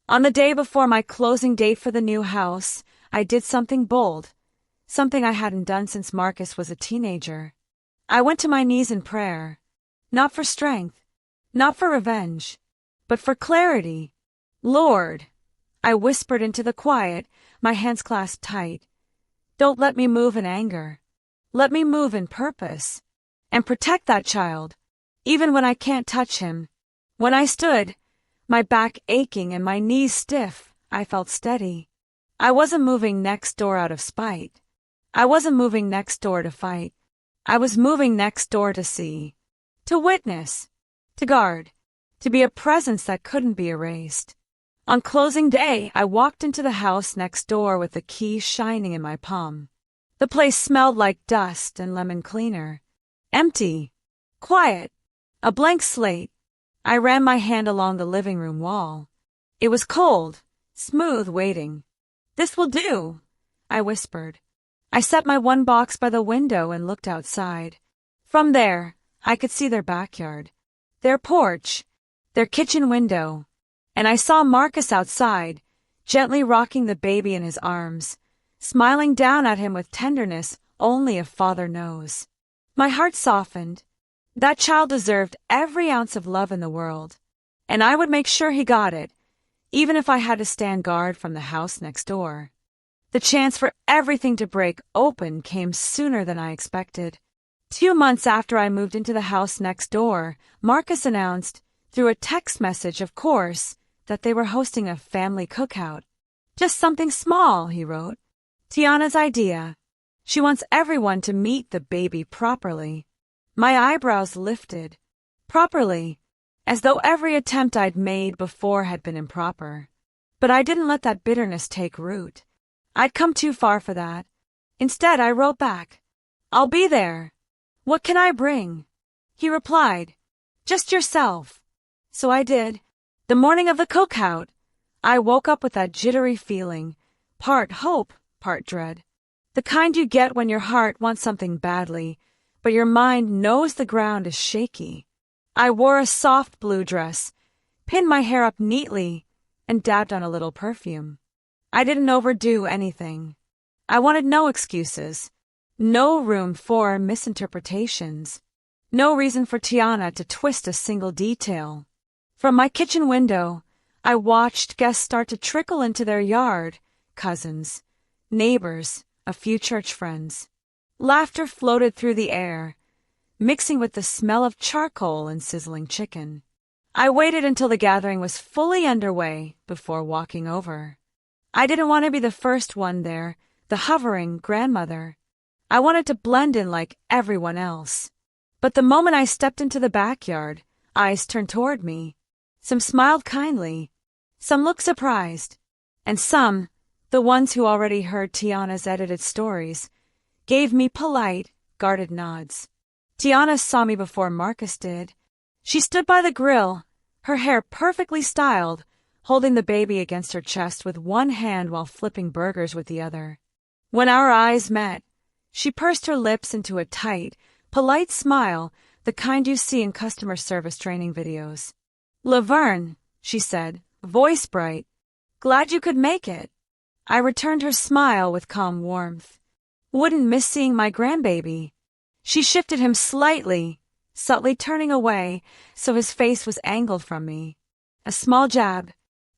[SPEAKER 1] On the day before my closing date for the new house, I did something bold, something I hadn't done since Marcus was a teenager. I went to my knees in prayer, not for strength, not for revenge, but for clarity. "Lord, I whispered into the quiet, my hands clasped tight. Don't let me move in anger. Let me move in purpose. And protect that child, even when I can't touch him. When I stood, my back aching and my knees stiff, I felt steady. I wasn't moving next door out of spite. I wasn't moving next door to fight. I was moving next door to see, to witness, to guard, to be a presence that couldn't be erased. On closing day, I walked into the house next door with the key shining in my palm. The place smelled like dust and lemon cleaner. Empty, quiet, a blank slate. I ran my hand along the living room wall. It was cold, smooth, waiting. This will do, I whispered. I set my one box by the window and looked outside. From there, I could see their backyard, their porch, their kitchen window, and I saw Marcus outside, gently rocking the baby in his arms, smiling down at him with tenderness only a father knows. My heart softened. That child deserved every ounce of love in the world, and I would make sure he got it, even if I had to stand guard from the house next door. The chance for everything to break open came sooner than I expected. 2 months after I moved into the house next door, Marcus announced, through a text message of course, that they were hosting a family cookout. Just something small, he wrote. Tiana's idea. She wants everyone to meet the baby properly. My eyebrows lifted. Properly, as though every attempt I'd made before had been improper. But I didn't let that bitterness take root. I'd come too far for that. Instead, I wrote back, I'll be there. What can I bring? He replied, just yourself. So I did. The morning of the cookout, I woke up with that jittery feeling, part hope, part dread. The kind you get when your heart wants something badly, but your mind knows the ground is shaky. I wore a soft blue dress, pinned my hair up neatly, and dabbed on a little perfume. I didn't overdo anything. I wanted no excuses, no room for misinterpretations, no reason for Tiana to twist a single detail. From my kitchen window, I watched guests start to trickle into their yard, cousins, neighbors, a few church friends. Laughter floated through the air, mixing with the smell of charcoal and sizzling chicken. I waited until the gathering was fully underway before walking over. I didn't want to be the first one there, the hovering grandmother. I wanted to blend in like everyone else. But the moment I stepped into the backyard, eyes turned toward me. Some smiled kindly, some looked surprised, and some, the ones who already heard Tiana's edited stories, gave me polite, guarded nods. Tiana saw me before Marcus did. She stood by the grill, her hair perfectly styled, holding the baby against her chest with one hand while flipping burgers with the other. When our eyes met, she pursed her lips into a tight, polite smile, the kind you see in customer service training videos. Laverne, she said, voice bright. Glad you could make it. I returned her smile with calm warmth. Wouldn't miss seeing my grandbaby. She shifted him slightly, subtly turning away so his face was angled from me. A small jab,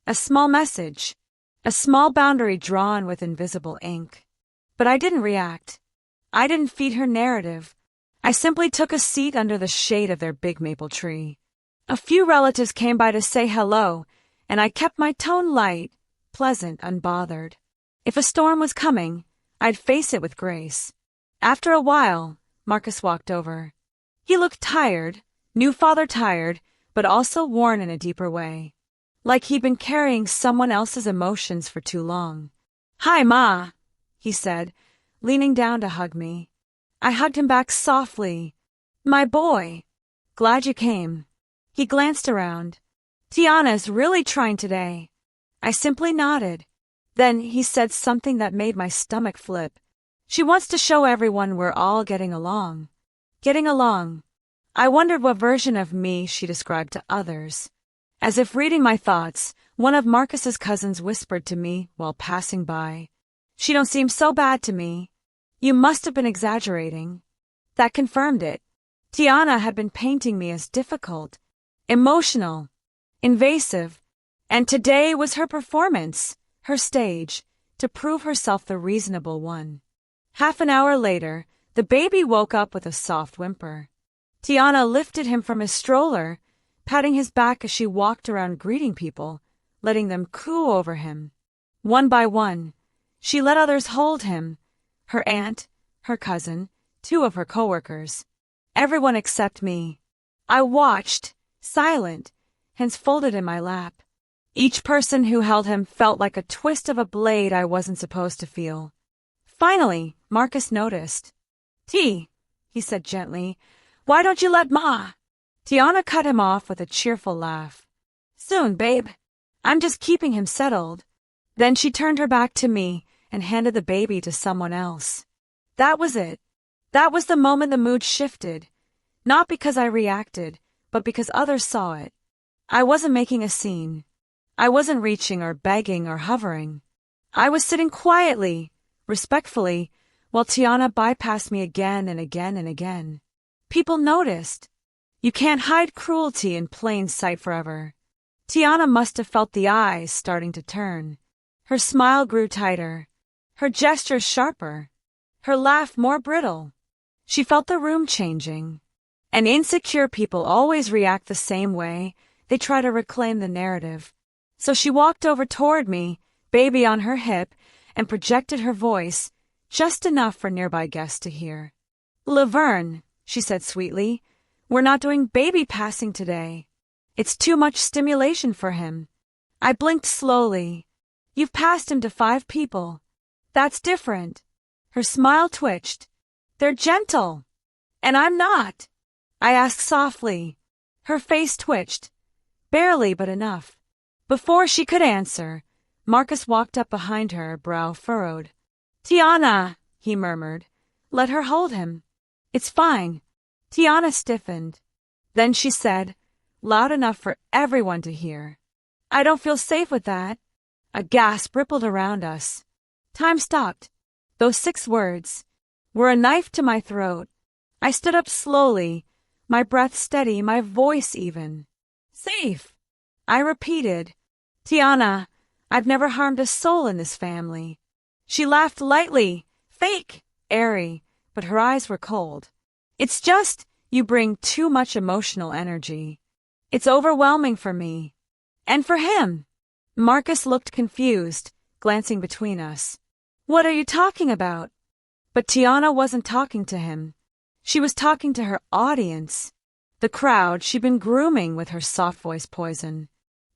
[SPEAKER 1] a small message, a small boundary drawn with invisible ink. But I didn't react. I didn't feed her narrative. I simply took a seat under the shade of their big maple tree. A few relatives came by to say hello, and I kept my tone light, pleasant, unbothered. If a storm was coming, I'd face it with grace. After a while, Marcus walked over. He looked tired, new father tired, but also worn in a deeper way. Like he'd been carrying someone else's emotions for too long. Hi, Ma, he said, leaning down to hug me. I hugged him back softly. My boy. Glad you came. He glanced around. Tiana's really trying today. I simply nodded. Then he said something that made my stomach flip. She wants to show everyone we're all getting along. Getting along. I wondered what version of me she described to others. As if reading my thoughts, one of Marcus's cousins whispered to me while passing by. She don't seem so bad to me. You must have been exaggerating. That confirmed it. Tiana had been painting me as difficult, emotional, invasive, And today was her performance, her stage, to prove herself the reasonable one. Half an hour later, the baby woke up with a soft whimper. Tiana lifted him from his stroller, patting his back as she walked around greeting people, letting them coo over him. One by one, she let others hold him, her aunt, her cousin, 2 of her coworkers. Everyone except me. I watched, silent, hands folded in my lap. Each person who held him felt like a twist of a blade I wasn't supposed to feel. Finally, Marcus noticed. "T," he said gently, "why don't you let Ma?" Tiana cut him off with a cheerful laugh. "Soon, babe. I'm just keeping him settled." Then she turned her back to me and handed the baby to someone else. That was it. That was the moment the mood shifted. Not because I reacted, but because others saw it. I wasn't making a scene. I wasn't reaching or begging or hovering. I was sitting quietly, respectfully, while Tiana bypassed me again and again and again. People noticed. You can't hide cruelty in plain sight forever. Tiana must have felt the eyes starting to turn. Her smile grew tighter, her gestures sharper, her laugh more brittle. She felt the room changing. And insecure people always react the same way. They try to reclaim the narrative. So she walked over toward me, baby on her hip, and projected her voice, just enough for nearby guests to hear. "Laverne," she said sweetly, "we're not doing baby passing today. It's too much stimulation for him." I blinked slowly. "You've passed him to 5 people. That's different." Her smile twitched. "They're gentle. And I'm not." I asked softly. Her face twitched. Barely, but enough. Before she could answer, Marcus walked up behind her, brow furrowed. "Tiana," he murmured. "Let her hold him. It's fine." Tiana stiffened. Then she said, loud enough for everyone to hear, "I don't feel safe with that." A gasp rippled around us. Time stopped. Those 6 words were a knife to my throat. I stood up slowly, my breath steady, my voice even. "Safe," I repeated. "Tiana, I've never harmed a soul in this family." She laughed lightly, fake, airy, but her eyes were cold. "It's just, you bring too much emotional energy. It's overwhelming for me. And for him." Marcus looked confused, glancing between us. "What are you talking about?" But Tiana wasn't talking to him. She was talking to her audience. The crowd she'd been grooming with her soft voice poison.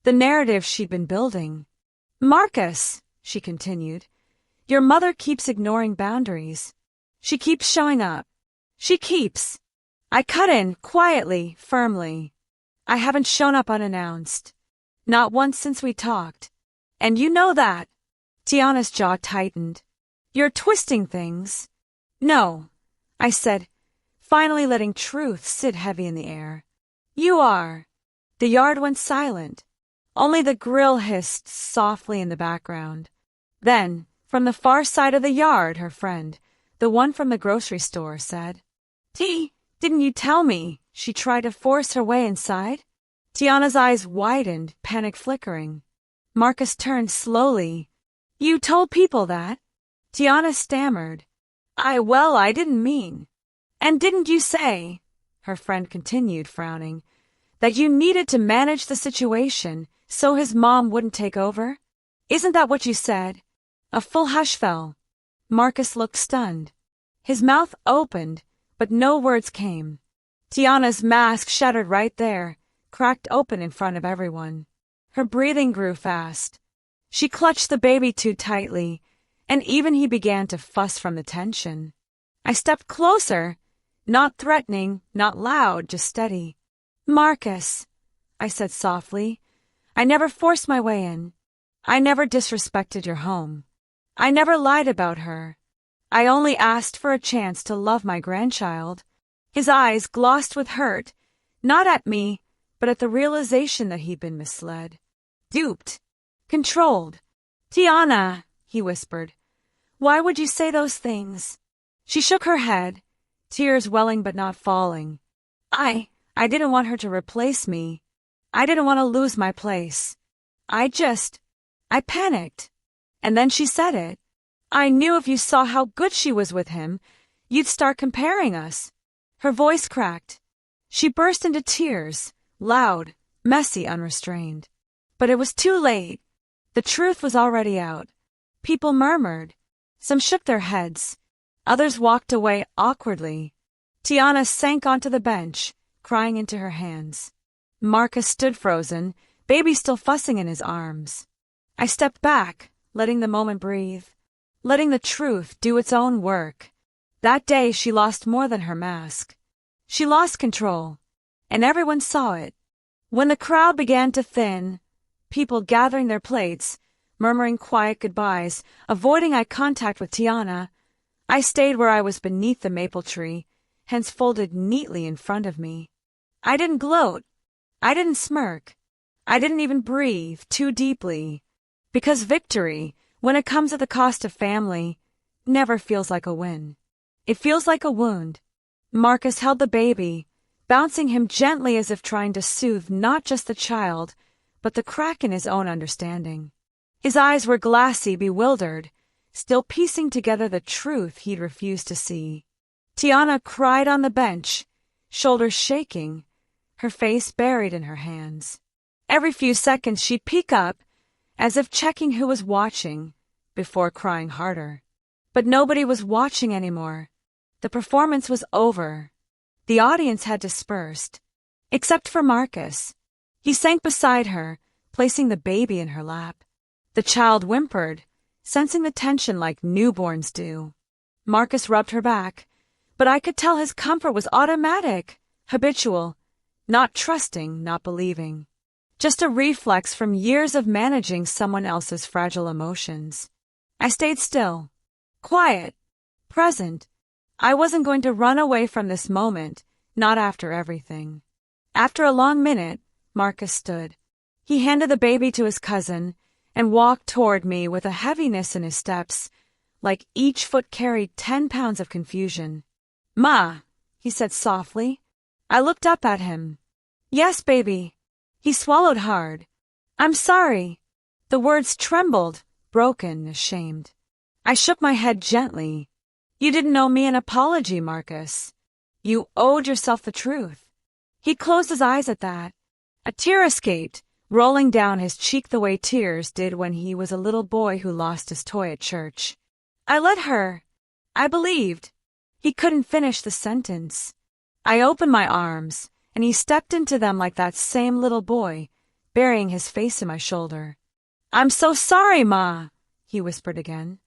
[SPEAKER 1] The narrative she'd been building. "Marcus," she continued, "your mother keeps ignoring boundaries. She keeps showing up. She keeps." I cut in, quietly, firmly. "I haven't shown up unannounced. Not once since we talked. And you know that." Tiana's jaw tightened. "You're twisting things." "No," I said, finally letting truth sit heavy in the air. "You are." The yard went silent. Only the grill hissed softly in the background. Then, from the far side of the yard, her friend, the one from the grocery store, said, "T, didn't you tell me?" She tried to force her way inside. Tiana's eyes widened, panic flickering. Marcus turned slowly. "You told people that?" Tiana stammered. I didn't mean." "And didn't you say," her friend continued, frowning, "that you needed to manage the situation so his mom wouldn't take over? Isn't that what you said?" A full hush fell. Marcus looked stunned. His mouth opened, but no words came. Tiana's mask shattered right there, cracked open in front of everyone. Her breathing grew fast. She clutched the baby too tightly, and even he began to fuss from the tension. I stepped closer, not threatening, not loud, just steady. "Marcus," I said softly, "I never forced my way in. I never disrespected your home. I never lied about her. I only asked for a chance to love my grandchild." His eyes glossed with hurt, not at me, but at the realization that he'd been misled. Duped. Controlled. "Tiana," he whispered, "why would you say those things?" She shook her head, tears welling but not falling. I didn't want her to replace me. I didn't want to lose my place. I panicked. And then she said it. I knew if you saw how good she was with him, you'd start comparing us. Her voice cracked. She burst into tears, loud, messy, unrestrained. But it was too late. The truth was already out. People murmured. Some shook their heads. Others walked away awkwardly. Tiana sank onto the bench, crying into her hands. Marcus stood frozen, baby still fussing in his arms. I stepped back, letting the moment breathe, letting the truth do its own work. That day she lost more than her mask. She lost control, and everyone saw it. When the crowd began to thin, people gathering their plates, murmuring quiet goodbyes, avoiding eye contact with Tiana, I stayed where I was beneath the maple tree, hands folded neatly in front of me. I didn't gloat. I didn't smirk. I didn't even breathe too deeply. Because victory, when it comes at the cost of family, never feels like a win. It feels like a wound. Marcus held the baby, bouncing him gently as if trying to soothe not just the child, but the crack in his own understanding. His eyes were glassy, bewildered, still piecing together the truth he'd refused to see. Tiana cried on the bench, shoulders shaking, her face buried in her hands. Every few seconds she'd peek up, as if checking who was watching, before crying harder. But nobody was watching anymore. The performance was over. The audience had dispersed. Except for Marcus. He sank beside her, placing the baby in her lap. The child whimpered, sensing the tension like newborns do. Marcus rubbed her back, but I could tell his comfort was automatic, habitual, not trusting, not believing. Just a reflex from years of managing someone else's fragile emotions. I stayed still, quiet, present. I wasn't going to run away from this moment, not after everything. After a long minute, Marcus stood. He handed the baby to his cousin and walked toward me with a heaviness in his steps, like each foot carried 10 pounds of confusion. "Ma," he said softly. I looked up at him. "Yes, baby." He swallowed hard. "I'm sorry." The words trembled, broken, ashamed. I shook my head gently. "You didn't owe me an apology, Marcus. You owed yourself the truth." He closed his eyes at that. A tear escaped, rolling down his cheek the way tears did when he was a little boy who lost his toy at church. "I let her. I believed." He couldn't finish the sentence. I opened my arms, and he stepped into them like that same little boy, burying his face in my shoulder. "I'm so sorry, Ma," he whispered again.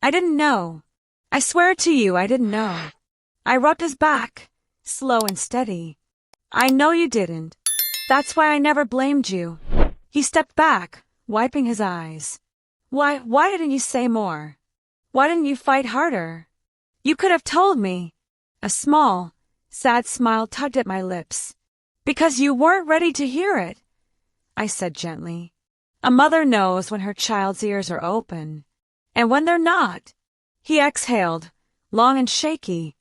[SPEAKER 1] "I didn't know. I swear to you I didn't know." I rubbed his back, slow and steady. "I know you didn't. That's why I never blamed you." He stepped back, wiping his eyes. Why didn't you say more? Why didn't you fight harder? You could have told me." A small, sad smile tugged at my lips. "Because you weren't ready to hear it," I said gently. "A mother knows when her child's ears are open, and when they're not." He exhaled, long and shaky.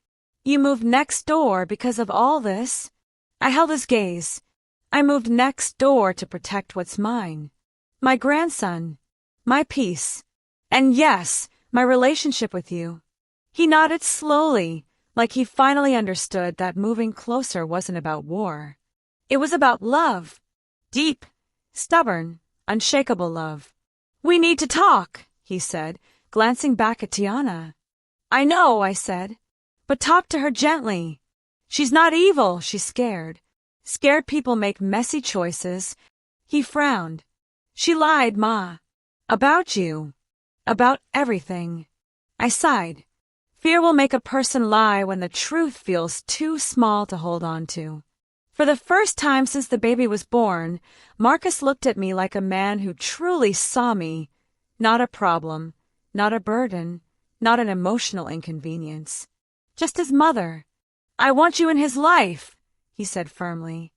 [SPEAKER 1] "You moved next door because of all this?" I held his gaze. "I moved next door to protect what's mine. My grandson, my peace, and yes, my relationship with you." He nodded slowly, like he finally understood that moving closer wasn't about war. It was about love. Deep, stubborn, unshakable love. "We need to talk," he said, glancing back at Tiana. "I know," I said, "but talk to her gently. She's not evil, she's scared. Scared people make messy choices." He frowned. "She lied, Ma. About you. About everything." I sighed. Fear will make a person lie when the truth feels too small to hold on to. For the first time since the baby was born, Marcus looked at me like a man who truly saw me. Not a problem, not a burden, not an emotional inconvenience. Just his mother. "I want you in his life," he said firmly.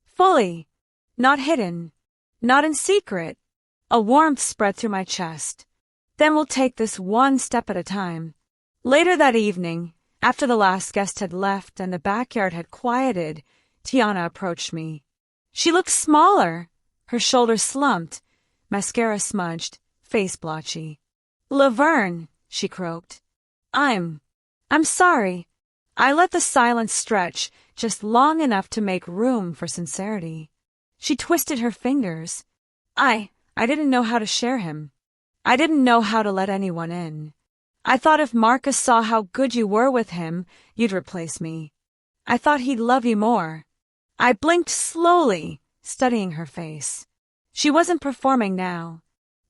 [SPEAKER 1] "Fully. Not hidden. Not in secret." A warmth spread through my chest. "Then we'll take this one step at a time." Later that evening, after the last guest had left and the backyard had quieted, Tiana approached me. She looked smaller, her shoulders slumped, mascara smudged, face blotchy. "Laverne," she croaked. I'm sorry." I let the silence stretch just long enough to make room for sincerity. She twisted her fingers. I didn't know how to share him. I didn't know how to let anyone in. I thought if Marcus saw how good you were with him, you'd replace me. I thought he'd love you more. I blinked slowly, studying her face. She wasn't performing now.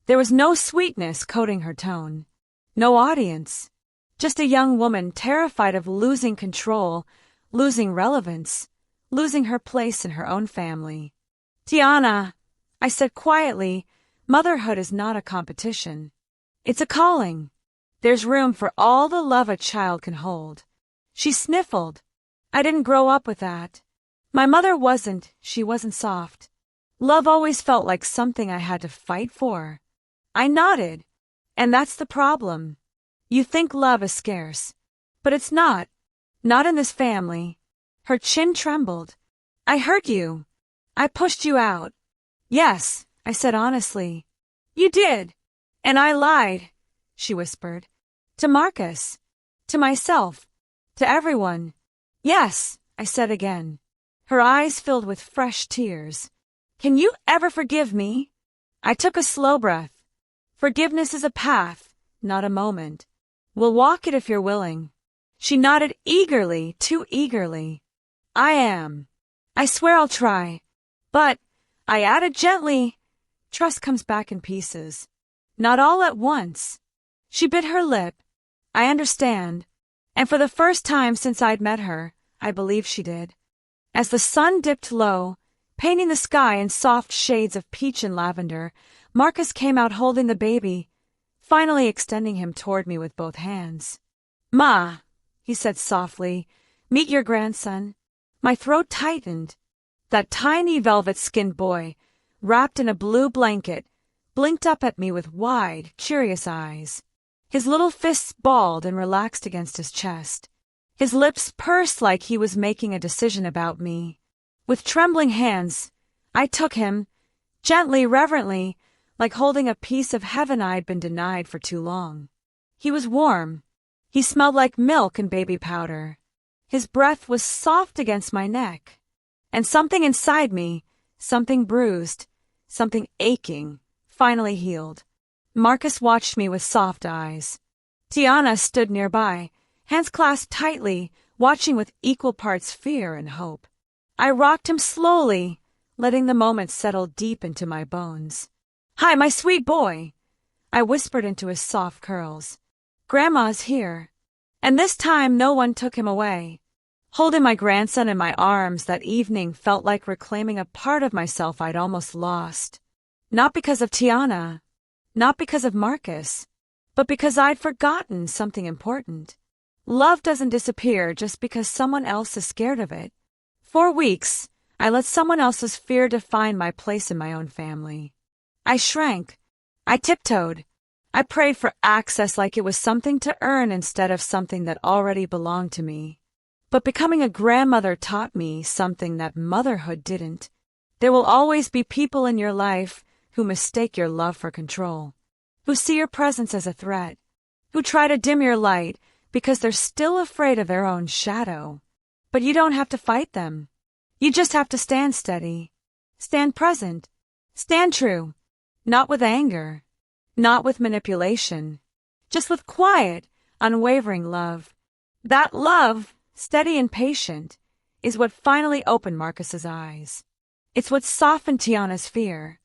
[SPEAKER 1] There was no sweetness coating her tone. No audience. Just a young woman terrified of losing control, losing relevance, losing her place in her own family. "Tiana," I said quietly, "motherhood is not a competition. It's a calling. There's room for all the love a child can hold." She sniffled. "I didn't grow up with that. My mother wasn't, she wasn't soft. Love always felt like something I had to fight for." I nodded. "And that's the problem. You think love is scarce. But it's not. Not in this family." Her chin trembled. "I hurt you. I pushed you out." "Yes," I said honestly. "You did. And I lied," she whispered. "To Marcus. To myself. To everyone." "Yes," I said again. Her eyes filled with fresh tears. "Can you ever forgive me?" I took a slow breath. "Forgiveness is a path, not a moment. We'll walk it if you're willing." She nodded eagerly, too eagerly. "I am. I swear I'll try. But," I added gently, "trust comes back in pieces. Not all at once." She bit her lip. "I understand." And for the first time since I'd met her, I believed she did. As the sun dipped low, painting the sky in soft shades of peach and lavender, Marcus came out holding the baby, finally extending him toward me with both hands. "Ma," he said softly, "meet your grandson." My throat tightened. That tiny velvet-skinned boy, wrapped in a blue blanket, blinked up at me with wide, curious eyes. His little fists balled and relaxed against his chest. His lips pursed like he was making a decision about me. With trembling hands, I took him, gently, reverently, like holding a piece of heaven I'd been denied for too long. He was warm. He smelled like milk and baby powder. His breath was soft against my neck. And something inside me, something bruised, something aching, finally healed. Marcus watched me with soft eyes. Tiana stood nearby, hands clasped tightly, watching with equal parts fear and hope. I rocked him slowly, letting the moment settle deep into my bones. "Hi, my sweet boy," I whispered into his soft curls. "Grandma's here." And this time no one took him away. Holding my grandson in my arms that evening felt like reclaiming a part of myself I'd almost lost. Not because of Tiana, not because of Marcus, but because I'd forgotten something important. Love doesn't disappear just because someone else is scared of it. For weeks, I let someone else's fear define my place in my own family. I shrank. I tiptoed. I prayed for access like it was something to earn instead of something that already belonged to me. But becoming a grandmother taught me something that motherhood didn't. There will always be people in your life who mistake your love for control, who see your presence as a threat, who try to dim your light because they're still afraid of their own shadow. But you don't have to fight them. You just have to stand steady, stand present, stand true, not with anger, not with manipulation, just with quiet, unwavering love. That love, steady and patient, is what finally opened Marcus's eyes. It's what softened Tiana's fear.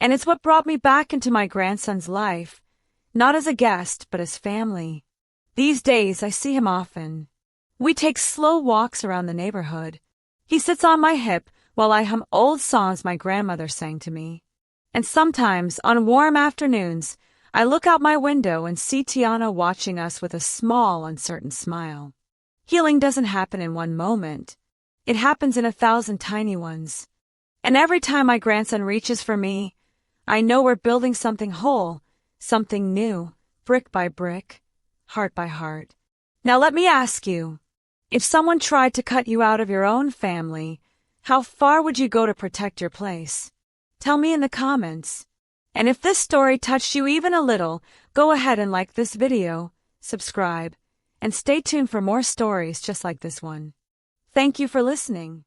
[SPEAKER 1] And it's what brought me back into my grandson's life, not as a guest, but as family. These days, I see him often. We take slow walks around the neighborhood. He sits on my hip while I hum old songs my grandmother sang to me. And sometimes, on warm afternoons, I look out my window and see Tiana watching us with a small, uncertain smile. Healing doesn't happen in one moment. It happens in 1,000 tiny ones. And every time my grandson reaches for me, I know we're building something whole, something new, brick by brick, heart by heart. Now let me ask you, if someone tried to cut you out of your own family, how far would you go to protect your place? Tell me in the comments. And if this story touched you even a little, go ahead and like this video, subscribe, and stay tuned for more stories just like this one. Thank you for listening.